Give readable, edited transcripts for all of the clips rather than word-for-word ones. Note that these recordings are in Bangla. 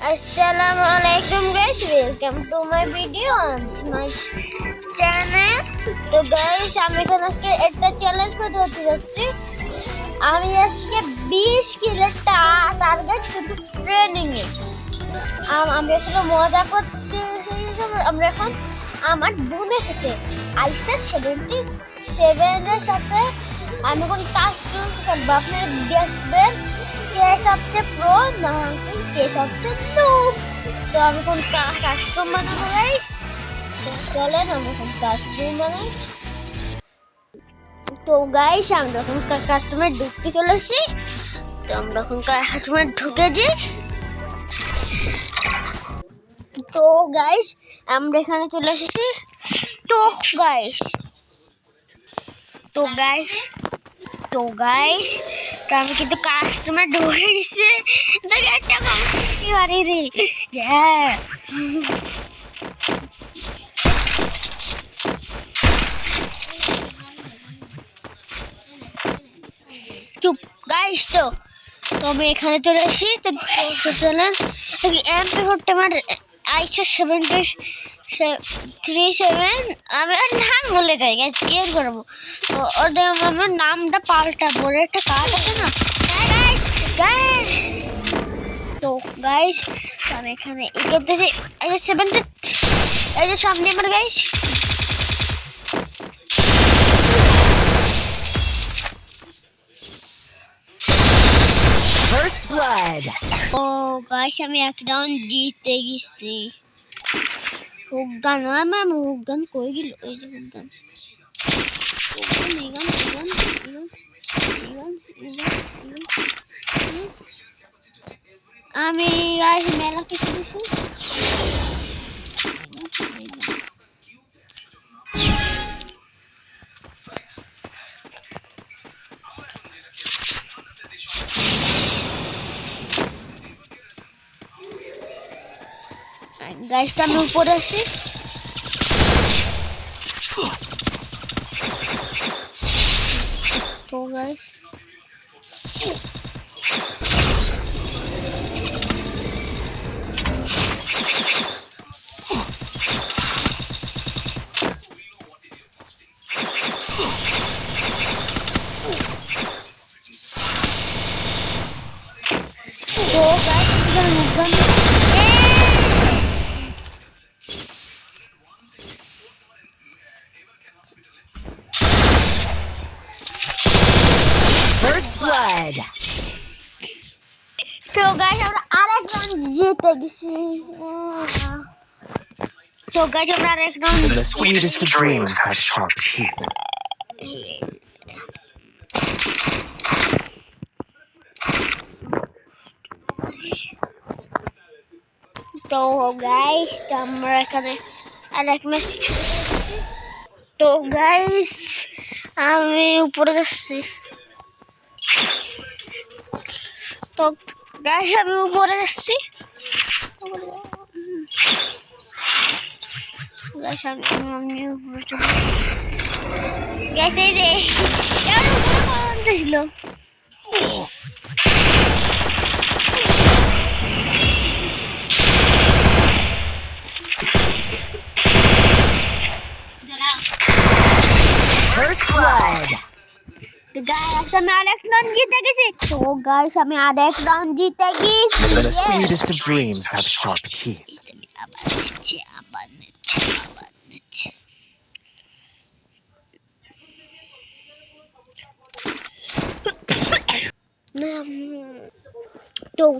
Assalamualaikum guys, welcome to my video on my channel. তো guys আমি এখন আজকে একটা চ্যালেঞ্জ করতে যাচ্ছি। আমি আজকে 20 কিলোর টার্গেট শুধু ট্রেনিং এ। আমরা এখন মজা করতে আমরা এখন আমার বোনের সাথে আইসা 77 এর সাথে আমি এখন কাস্টম করব। আপনারা দেখবেন কে সবচেয়ে প্রো না কে সবচেয়ে noob। তো আমি কোন কাস্টম বানাবো গাইস। চলেন আমরা এখন কাস্টম বানাই। তো গাইস আমরা এখন কাস্টমে ঢুকতে চলেছি। তো আমরা এখন কাস্টমে ঢুকে যাই। তো গাইস আমরা এখানে চলে এসেছি। তো গাইস তো আমি কিন্তু কাস্টমার ঢুকে গেছি। একটা কমপ্লিট বাড়ি রে চুপ গাইস। তো আমি এখানে চলে এসেছি। তো চলেন MP40 আমার আইসা 737 আমি নাম বলে যাই গাইস, কি করবো ওটা আমার নামটা পাল্টাবো। একটা কাজ আছে না গাইস। তো গাইস আমি এখানে এই করতেছি। এই যে 70 এই যে সামনে আমার গাইস। First blood. ও গাইস আমি এক রাউন্ড জিতে গেছি। হুগান আমার হুগান কই গেল? এই যে হুগান আমি গাইস মেলা কিছু দিছি। গাইস আমি উপরে আছি। তো গাইস First blood. তো গাইস আমরা আরেক রাউন্ড জিতে গেছি। তো গাইস আমরা আরেক round The sweetest of dreams have sharp teeth. তো গাইস আমরা এখানে আরেক ম্যাচ। তো গাইস আমি উপরে যাচ্ছি। তো গাইস আমি উপরে যাচ্ছি। গাইস আমি উপরে চলে গাইস। এই যে কেন উপরে ছিল First blood. গাইস আমি আরেক রাউন্ড জিতে গেছি। তো গাইস আমি আরেক রাউন্ড জিতে গেছি। The sweetest of dreams have sharp teeth.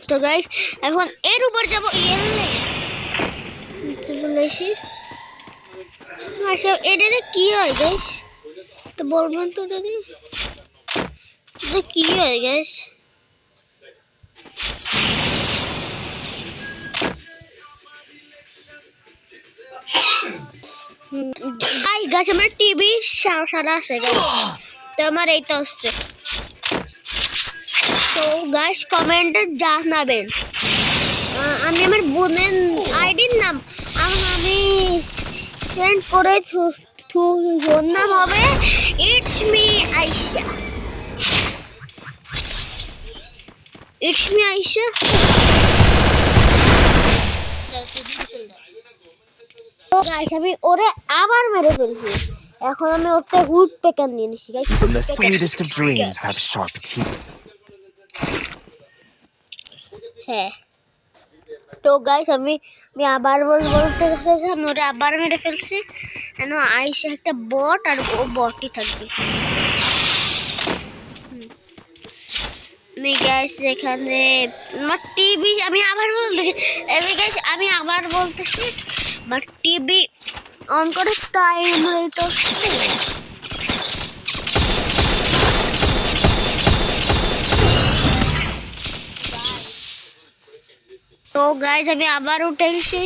তো গাইস এখন এর উপর যাবো। আচ্ছা এটাতে কি হয় গাইস তো বলবেন তো? এটা কি হয় গাইস? গাইস আমার টিভি সারা আছে গাইস। তো আমার এইটা হচ্ছে। তো গাইস কমেন্টে জানাবেন আমি আমার বোনের আইডির নাম আমি সেন্ড করে। ওর নাম হবে ইটস মি আইশা। গাইস আমি ওরে আবার মেরে ফেলছি। এখন আমি ওরতে হুড পেকার নিয়ে নিছি guys. And the sweetest of dreams have sharp teeth. হ্যাঁ, তো গাইস আমি আবার বলতে আমি ওরে আবার মেরে ফেলছি। কেন আইসে একটা বট আর ও বটই থাকবে। আমি গাইস এখানে আমার টিভি আমি আবার বলতেছি আমার টিভি অন করে তাই তো তো গাইস আমি আবার উঠেছি।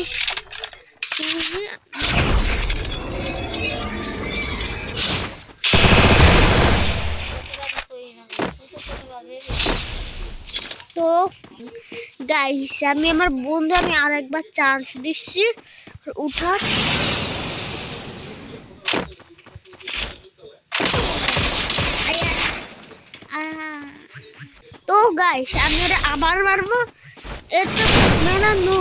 তো গাইস আমি আমার বন্ধু আমি আরেকবার চান্স দিচ্ছি উঠার। তো গাইস আমি ওটা আবার মারবো। এটা মেলা নো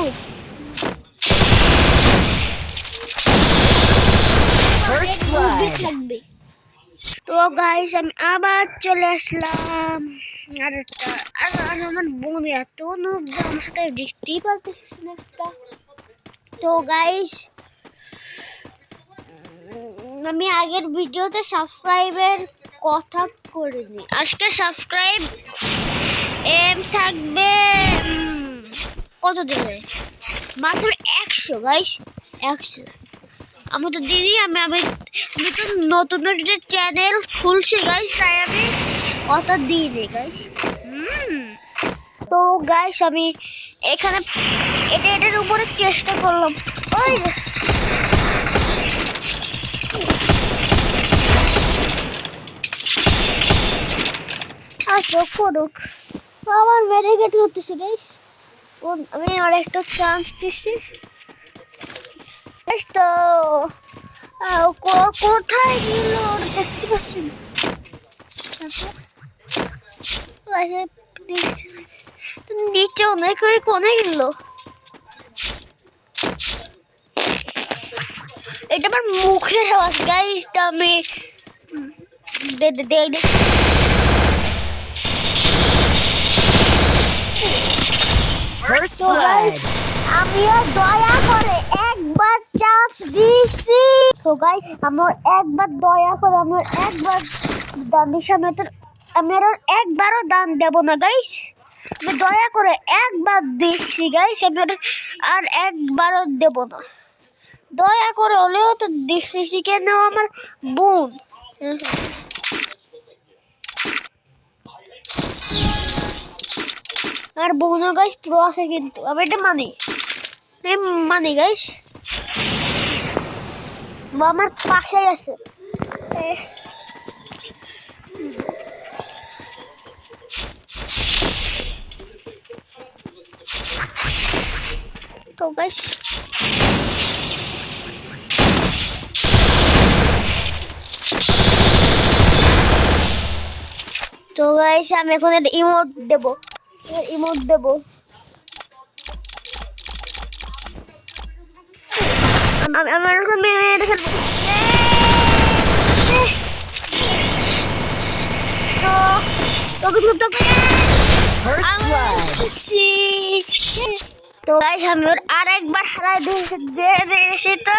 থাকবে। তো গাইস আমি আবার চলে আসলাম। আর আমার বোন এত নোব আমার সাথে দেখতেই পারতেছি না একটা। তো গাইস আমি আগের ভিডিওতে সাবস্ক্রাইবের কথা করিনি। আজকে সাবস্ক্রাইব এম থাকবে কত দেবে? মাত্র 100 গাইস, 100। আমি তো দিনই আমি তো নতুন একটা চ্যানেল খুলছি গাইস, তাই আমি অত দিইনি গাইস। তো গাইস আমি এখানে এটার উপরে চেষ্টা করলাম। ওই আসো করুক আবার মেডিকেট করতেছি গাইস। আমি আর একটা চান্স দিচ্ছি। তো কোথায় গেল দেখতে পাচ্ছি না। নিচে অনেক কোনে গেল। এটা আমার মুখের আওয়াজ গাইস। তা আমি First তো গাইস আমিও দয়া করে একবার চান্স দিছি। তো গাইস আমার একবার দয়া করে আমি একবার দান দিছি। আমি আর একবারও দান দেব না গাইস। আমি দয়া করে একবার দিচ্ছি গাইস। আমি আর একবারও দেব না। দয়া করে হলেও তো দিচ্ছি। কেন আমার বোন আর বোনও গাইস প্রো আছে, কিন্তু আমি এটা মানি গাইস। আমার পাশেই আছে। তো গাইস আমি এখন একটা ইমোট দেবো। আমার মেরে ফেলবো। তো গাইস আমি ওর আরেকবার হারাই দিয়েছি। তো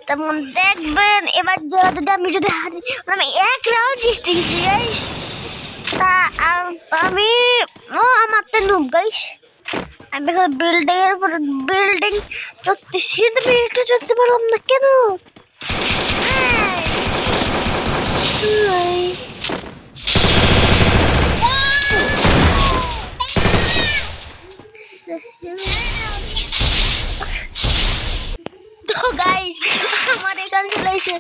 তেমন দেখবেন এবার যদি আমি এক রাউন্ড জিতে গেছি গাইস। তা আমি আমার তো নুব গাইস। আমি এখন বিল্ডিংয়ের উপর বিল্ডিং চড়তেছি। তুমি এটা চড়তে পারলাম না কেন? তো গাইস আমার এখানে চলে এসে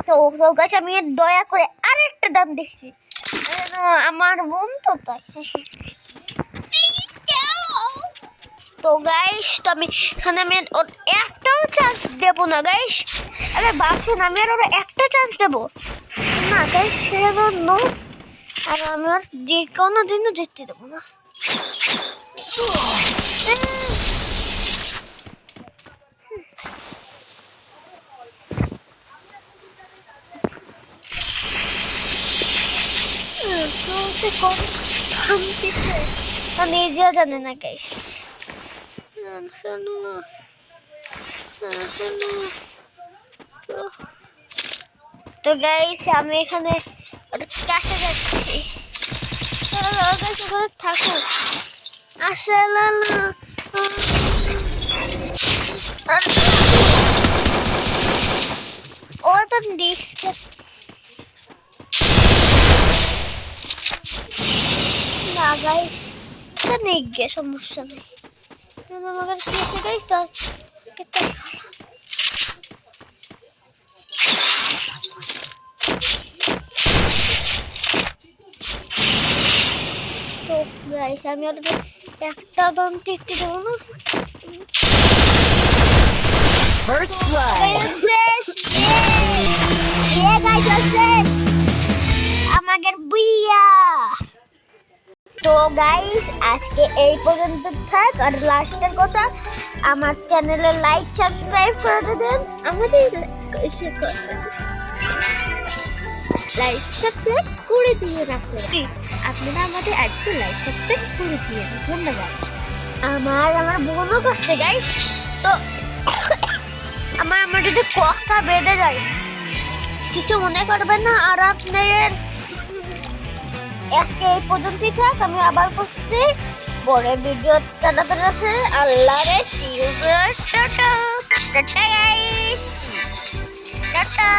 তো গাছ আমি দয়া করে আরেকটা দাম দেখছি। আমার বোন তো তাই। তো গাইস তো আমি এখানে আমি ওর একটাও চান্স দেবো না গাইস। আরে ভাবছেন আমি আর ওরা একটা চান্স দেবো না গাইস। আর আমি আর যে কোনো দিনও দেখতে দেবো না। নিজেও জানে না গাইস। তো গাইস আমি এখানে কাছে যাচ্ছি, থাকুক আসলে ও তো না গাইস, নেই গে সমস্যা নেই। আমাকে কি এসে গাইস তার তো গাইস আমি আর একটা দম টিকতে দেবো না। First blood. আমাদের বুইয়া। তো গাইস আজকে এই পর্যন্ত থাক। আর লাস্টের কথা, আমার চ্যানেলে লাইক সাবস্ক্রাইব করে দেন। আমাদের লাইক সাবস্ক্রাইব করে দিয়ে রাখুন প্লিজ। আপনারা আমাদের আজকে লাইক সাবস্ক্রাইব করে দিয়ে ধন্যবাদ। আমার বোনও করছে গাইস। তো আমার যদি কথা বেঁধে যায় কিছু মনে করবেন না। আর আপনাদের আজকে এই পর্যন্তই থাক। আমি আবার করছি পরে ভিডিও। টাটা আল্লাহ রে, টাটা টাটা গাইস, টাটা।